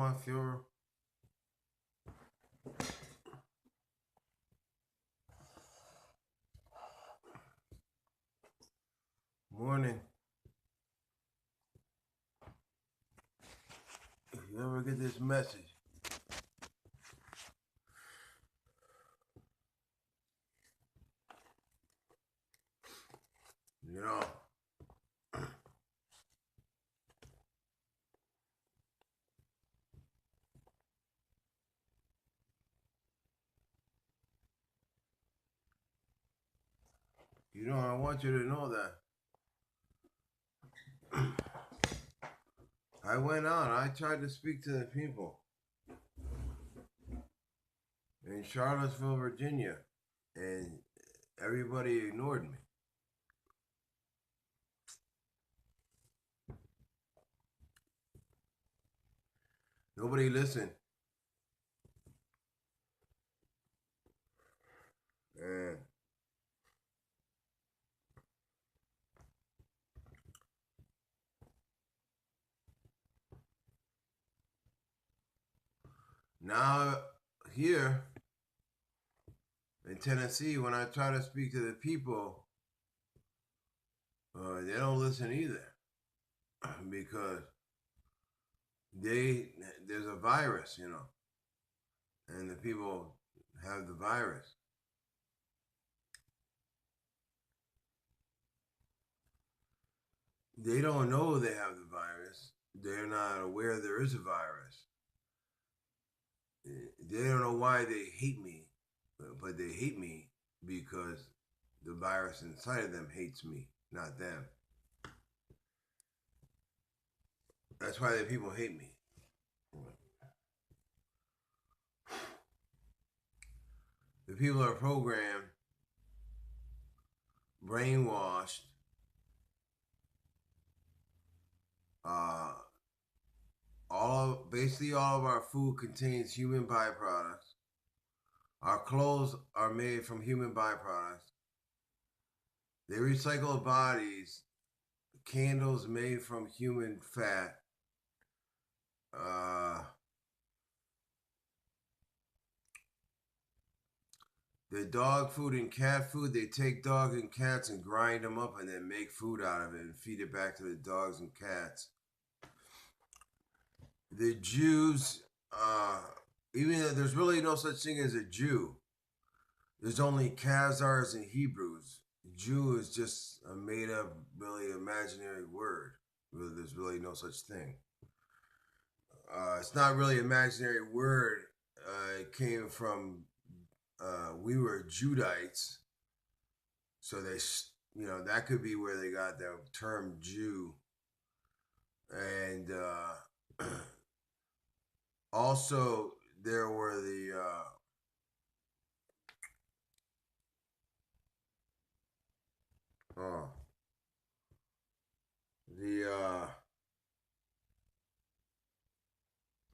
my furor. Morning. If you ever get this message, you know, I want you to know that I went out. I tried to speak to the people in Charlottesville, Virginia, and everybody ignored me. Nobody listened. And now here in Tennessee, when I try to speak to the people, they don't listen either because there's a virus, and the people have the virus. They don't know they have the virus. They're not aware there is a virus. They don't know why they hate me, but they hate me because the virus inside of them hates me, not them. That's why the people hate me. The people are programmed, brainwashed, basically all of our food contains human byproducts. Our clothes are made from human byproducts. They recycle bodies, candles made from human fat. The dog food and cat food, they take dogs and cats and grind them up and then make food out of it and feed it back to the dogs and cats. The Jews, even though there's really no such thing as a Jew, there's only Khazars and Hebrews. Jew is just a made up, really imaginary word. There's really no such thing. It's not really an imaginary word. It came from, we were Judites. So that could be where they got the term Jew. And also, there were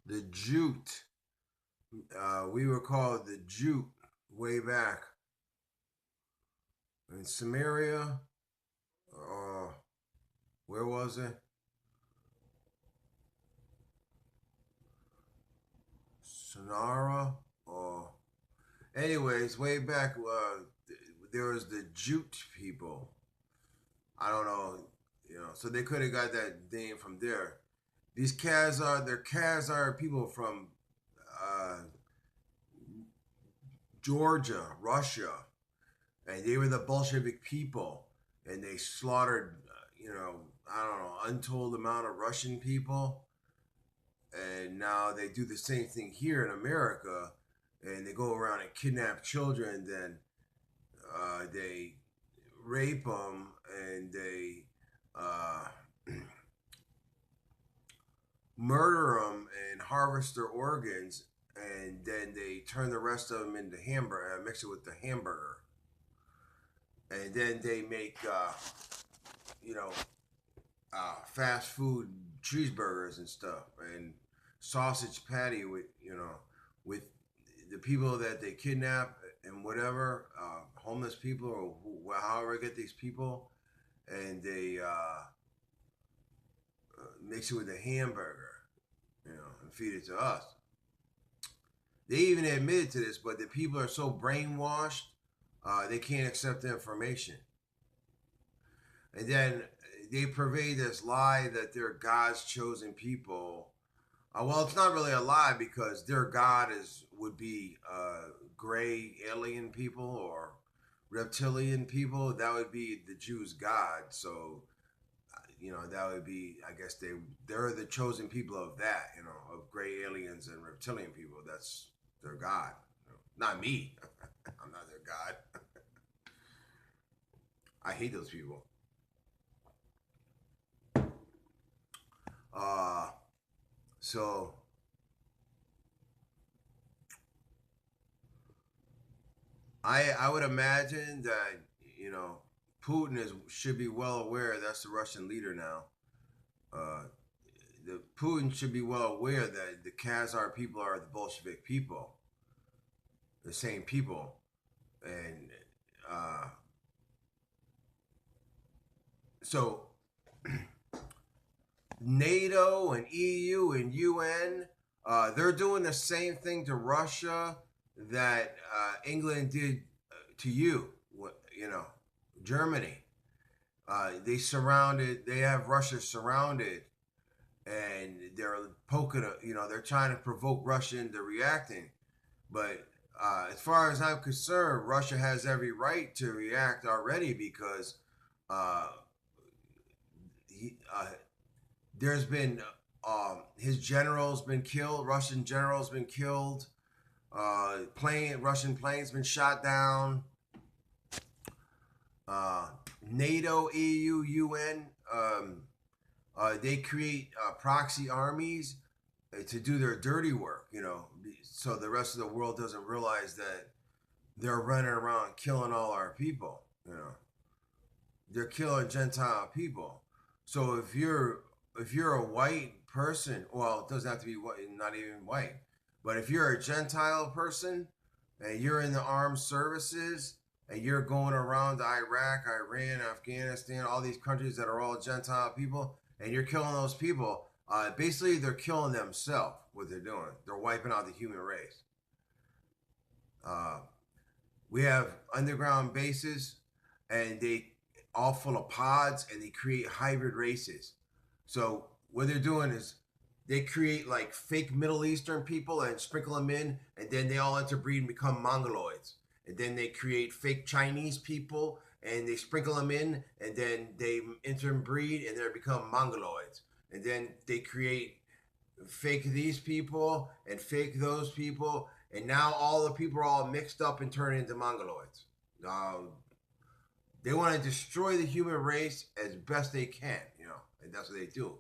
the Jute. We were called the Jute way back in Samaria. Where was it? Sonara. Anyways, way back, there was the Jute people. I don't know, so they could have got that name from there. They're Khazar people from Georgia, Russia, and they were the Bolshevik people, and they slaughtered, I don't know, untold amount of Russian people, and now they do the same thing here in America, and they go around and kidnap children, then they rape them, and they murder them and harvest their organs, and then they turn the rest of them into hamburger, mix it with the hamburger, and then they make fast food cheeseburgers and stuff, and sausage patty with the people that they kidnap and whatever, homeless people or however get these people, and they mix it with a hamburger, feed it to us. They even admitted to this, but the people are so brainwashed, they can't accept the information. And then they pervade this lie that they're God's chosen people. Well, it's not really a lie because their God would be gray alien people or reptilian people. That would be the Jews' God. So, that would be, I guess they're the chosen people of that, of gray aliens and reptilian people. That's their God. Not me. I'm not their God. I hate those people. So I would imagine that Putin should be well aware. That's the Russian leader now. Uh, the Putin should be well aware that the Khazar people are the Bolshevik people, the same people, and so NATO and EU and UN, they're doing the same thing to Russia that England did to you, Germany. They have Russia surrounded, and they're poking, they're trying to provoke Russia into reacting. But as far as I'm concerned, Russia has every right to react already because there's been his general's been killed. Russian general's been killed. Russian planes been shot down. NATO, EU, UN, they create proxy armies to do their dirty work, so the rest of the world doesn't realize that they're running around killing all our people. They're killing Gentile people. So if you're a white person, well, it doesn't have to be white, not even white, but if you're a Gentile person and you're in the armed services and you're going around Iraq, Iran, Afghanistan, all these countries that are all Gentile people, and you're killing those people, basically they're killing themselves. What they're doing, they're wiping out the human race. We have underground bases, and they all full of pods, and they create hybrid races. So what they're doing is they create like fake Middle Eastern people and sprinkle them in, and then they all interbreed and become Mongoloids. And then they create fake Chinese people, and they sprinkle them in, and then they interbreed, and they become Mongoloids. And then they create fake these people and fake those people, and now all the people are all mixed up and turn into Mongoloids. They want to destroy the human race as best they can, and that's what they do.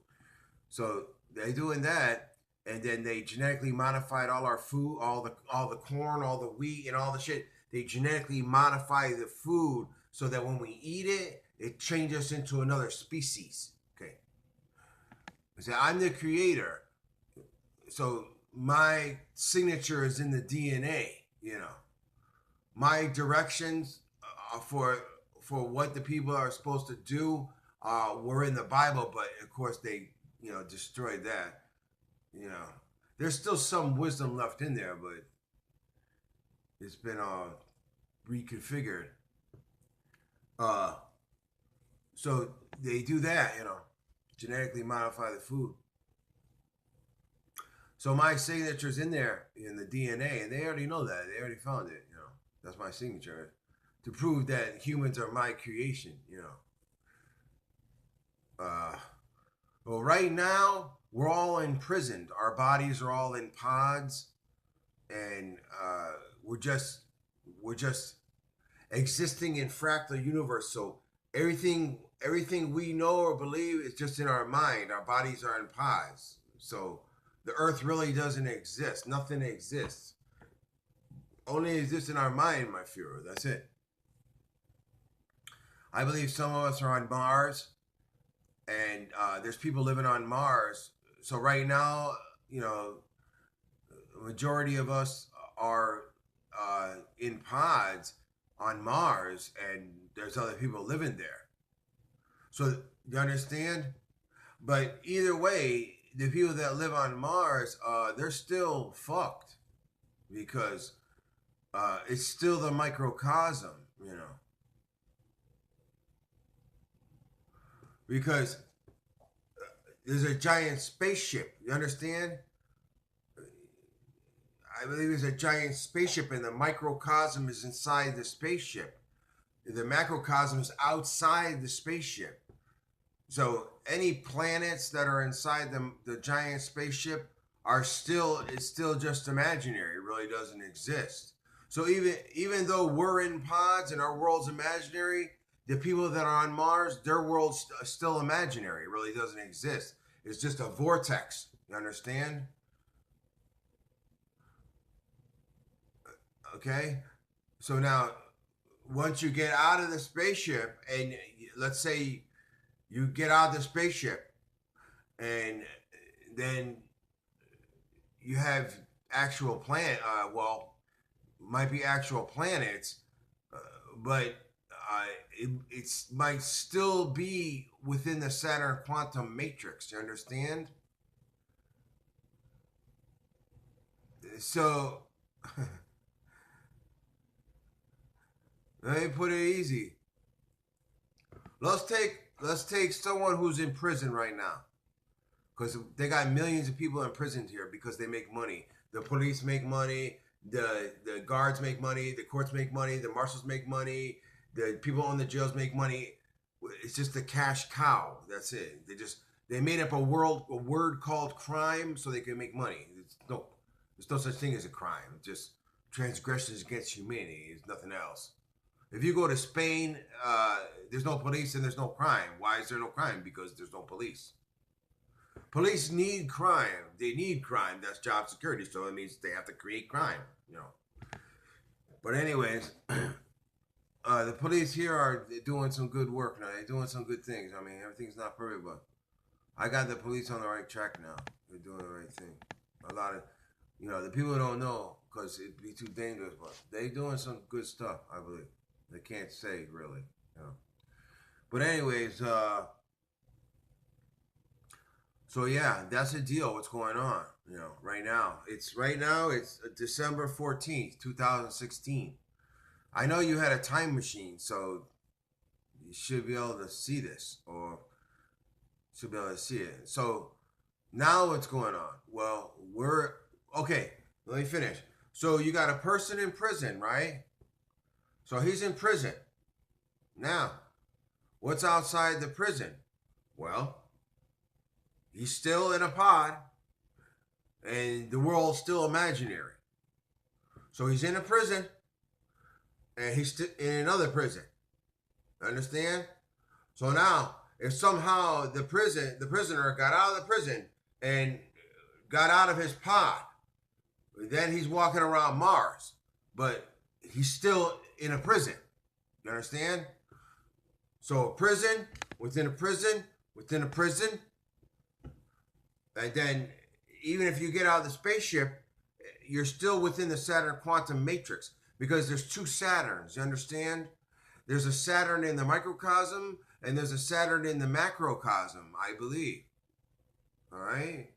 So they're doing that, and then they genetically modified all our food, all the corn, all the wheat, and all the shit. They genetically modify the food so that when we eat it, it changes into another species. Okay. So I'm the creator. So my signature is in the DNA, My directions for what the people are supposed to do were in the Bible, but of course they, destroyed that. There's still some wisdom left in there, but it's been reconfigured. So they do that, genetically modify the food. So my signature's in there in the DNA, and they already know that. They already found it, That's my signature to prove that humans are my creation, Well, right now we're all imprisoned. Our bodies are all in pods, and we're just existing in fractal universe. So everything we know or believe is just in our mind. Our bodies are in pods. So the earth really doesn't exist. Nothing exists. Only exists in our mind, my Führer. That's it. I believe some of us are on Mars, and there's people living on Mars. So right now, the majority of us are in pods on Mars, and there's other people living there. So you understand? But either way, the people that live on Mars, they're still fucked because it's still the microcosm, you know. Because there's a giant spaceship. You understand? I believe there's a giant spaceship, and the microcosm is inside the spaceship. The macrocosm is outside the spaceship. So any planets that are inside the giant spaceship are still it's still just imaginary. It really doesn't exist. So even though we're in pods and our world's imaginary, the people that are on Mars, their world's still imaginary. It really doesn't exist. It's just a vortex. You understand? Okay. So now, once you get out of the spaceship, and let's say you get out of the spaceship, and then you have actual planet. Well, might be actual planets, uh, but it might still be within the Saturn quantum matrix. You understand? So let me put it easy. Let's take someone who's in prison right now, because they got millions of people imprisoned here because they make money. The police make money. The guards make money. The courts make money. The marshals make money. The people in the jails make money. It's just a cash cow. That's it. They made up a word called crime so they can make money. There's no such thing as a crime. It's just transgressions against humanity. It's nothing else. If you go to Spain, there's no police and there's no crime. Why is there no crime? Because there's no police. Police need crime. They need crime. That's job security. So it means they have to create crime, you know. But anyways, the police here are doing some good work now. They're doing some good things. I mean, everything's not perfect, but I got the police on the right track now. They're doing the right thing. A lot of, the people don't know because it'd be too dangerous, but they're doing some good stuff, I believe. They can't say really, you know. But anyways, so yeah, that's the deal. What's going on? Right now. It's December 14th, 2016. I know you had a time machine, so you should be able to see this, or should be able to see it. So now what's going on? Well, okay. Let me finish. So you got a person in prison, right? So he's in prison. Now, what's outside the prison? Well, he's still in a pod, and the world's still imaginary. So he's in a prison, and he's in another prison. Understand? So now, if somehow the prisoner got out of the prison and got out of his pod, then he's walking around Mars, but he's still in a prison. You understand? So a prison within a prison within a prison, and then even if you get out of the spaceship, you're still within the Saturn quantum matrix because there's two Saturns. You understand? There's a Saturn in the microcosm and there's a Saturn in the macrocosm, I believe. All right?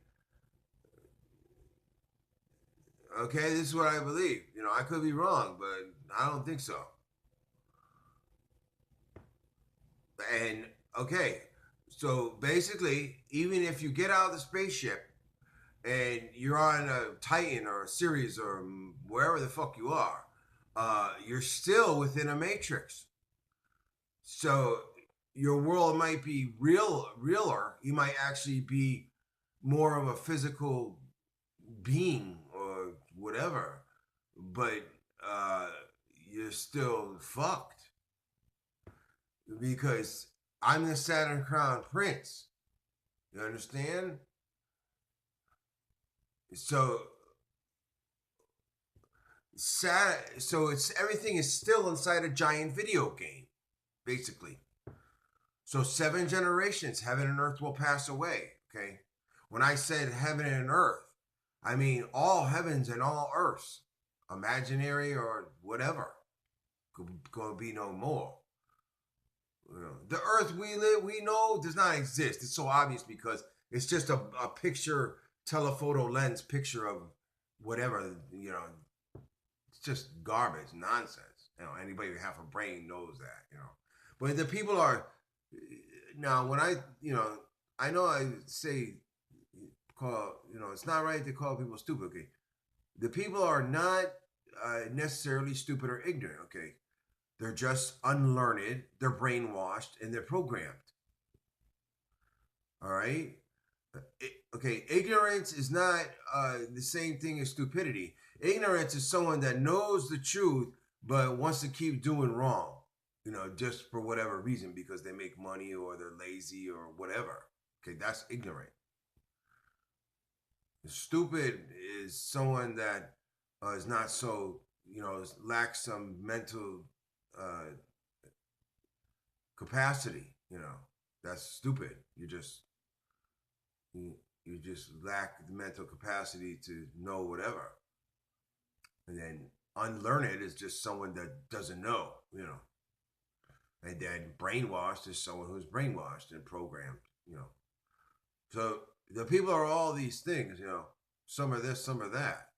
Okay, this is what I believe. I could be wrong, but I don't think so. And okay, so basically, even if you get out of the spaceship and you're on a Titan or a Sirius or wherever the fuck you are, you're still within a matrix. So your world might be realer. You might actually be more of a physical being or whatever, but you're still fucked because I'm the Saturn Crown Prince. You understand? So it's everything is still inside a giant video game, basically. So 7 generations, heaven and earth will pass away. Okay. When I said heaven and earth, I mean all heavens and all earths, imaginary or whatever, could be no more. The earth we know does not exist. It's so obvious because It's just a picture, telephoto lens picture of whatever, it's just garbage, nonsense. Anybody with half a brain knows that. But the people are, now when I know I say, it's not right to call people stupid, okay? The people are not necessarily stupid or ignorant, okay? They're just unlearned, they're brainwashed, and they're programmed. All right? Okay, ignorance is not the same thing as stupidity. Ignorance is someone that knows the truth but wants to keep doing wrong, just for whatever reason, because they make money or they're lazy or whatever. Okay, that's ignorant. Stupid is someone that is not so, lacks some mental uh, capacity. That's stupid. You just lack the mental capacity to know whatever. And then unlearned is just someone that doesn't know. And then brainwashed is someone who's brainwashed and programmed. So the people are all these things. Some are this, some are that.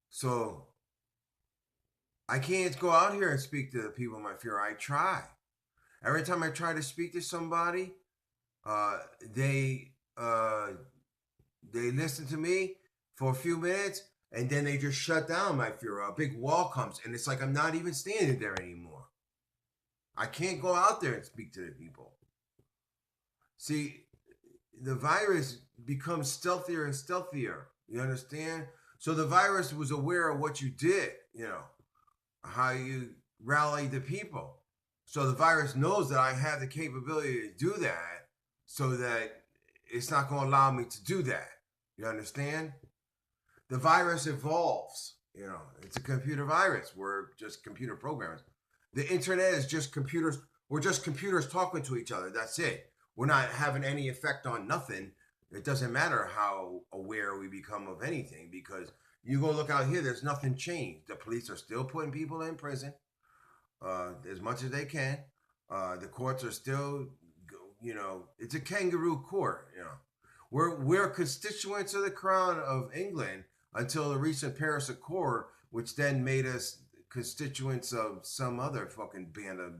So I can't go out here and speak to the people in my fear. I try. Every time I try to speak to somebody, they listen to me for a few minutes, and then they just shut down my fear. A big wall comes, and it's like I'm not even standing there anymore. I can't go out there and speak to the people. See, the virus becomes stealthier and stealthier. You understand? So the virus was aware of what you did, how you rallied the people. So the virus knows that I have the capability to do that, so that it's not going to allow me to do that. You understand? The virus evolves. It's a computer virus. We're just computer programs. The internet is just computers. We're just computers talking to each other. That's it. We're not having any effect on nothing. It doesn't matter how aware we become of anything, because you go look out here, there's nothing changed. The police are still putting people in prison as much as they can. The courts are still, it's a kangaroo court. We're constituents of the Crown of England until the recent Paris Accord, which then made us constituents of some other fucking band of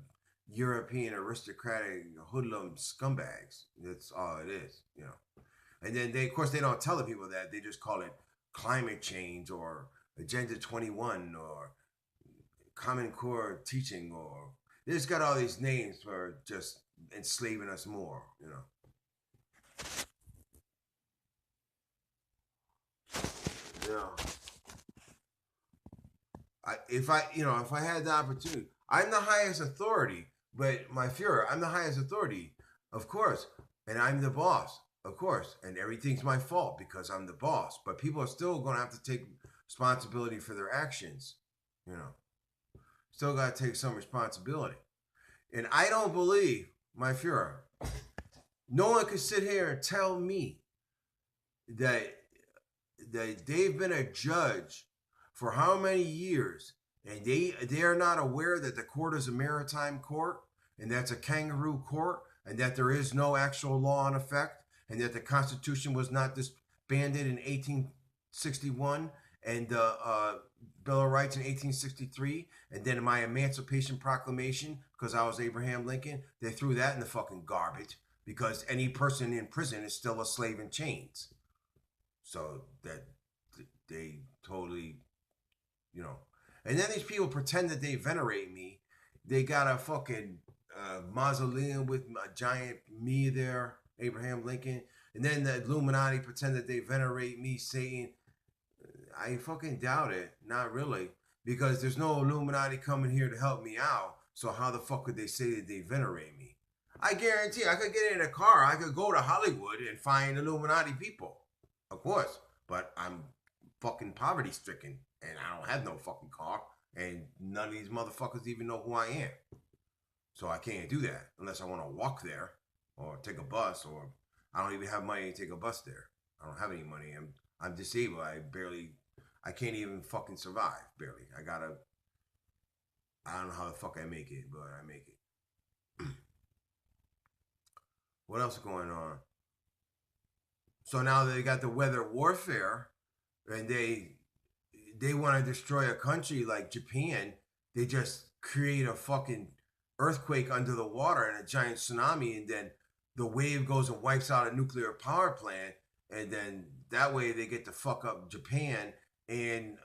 European aristocratic hoodlum scumbags. That's all it is. And then of course, they don't tell the people that. They just call it climate change or Agenda 21 or Common Core teaching, or they just got all these names for just enslaving us more. Yeah. If I had the opportunity, I'm the highest authority. But my Fuhrer, I'm the highest authority, of course, and I'm the boss, of course, and everything's my fault because I'm the boss. But people are still going to have to take responsibility for their actions. Still got to take some responsibility. And I don't believe, my Fuhrer, no one could sit here and tell me that they've been a judge for how many years, and they are not aware that the court is a maritime court, and that's a kangaroo court, and that there is no actual law in effect, and that the Constitution was not disbanded in 1861, and the Bill of Rights in 1863, and then my Emancipation Proclamation, because I was Abraham Lincoln, they threw that in the fucking garbage, because any person in prison is still a slave in chains. So that they totally, And then these people pretend that they venerate me. They got a fucking mausoleum with a giant me there, Abraham Lincoln. And then the Illuminati pretend that they venerate me, Satan. I fucking doubt it. Not really. Because there's no Illuminati coming here to help me out. So how the fuck could they say that they venerate me? I guarantee I could get in a car. I could go to Hollywood and find Illuminati people. Of course. But I'm fucking poverty stricken. And I don't have no fucking car. And none of these motherfuckers even know who I am. So I can't do that unless I want to walk there or take a bus, or I don't even have money to take a bus there. I don't have any money. I'm disabled. I can't even fucking survive, barely. I don't know how the fuck I make it, but I make it. What else is going on? So now they got the weather warfare, and they want to destroy a country like Japan. They just create a fucking earthquake under the water and a giant tsunami, and then the wave goes and wipes out a nuclear power plant, and then that way they get to fuck up Japan and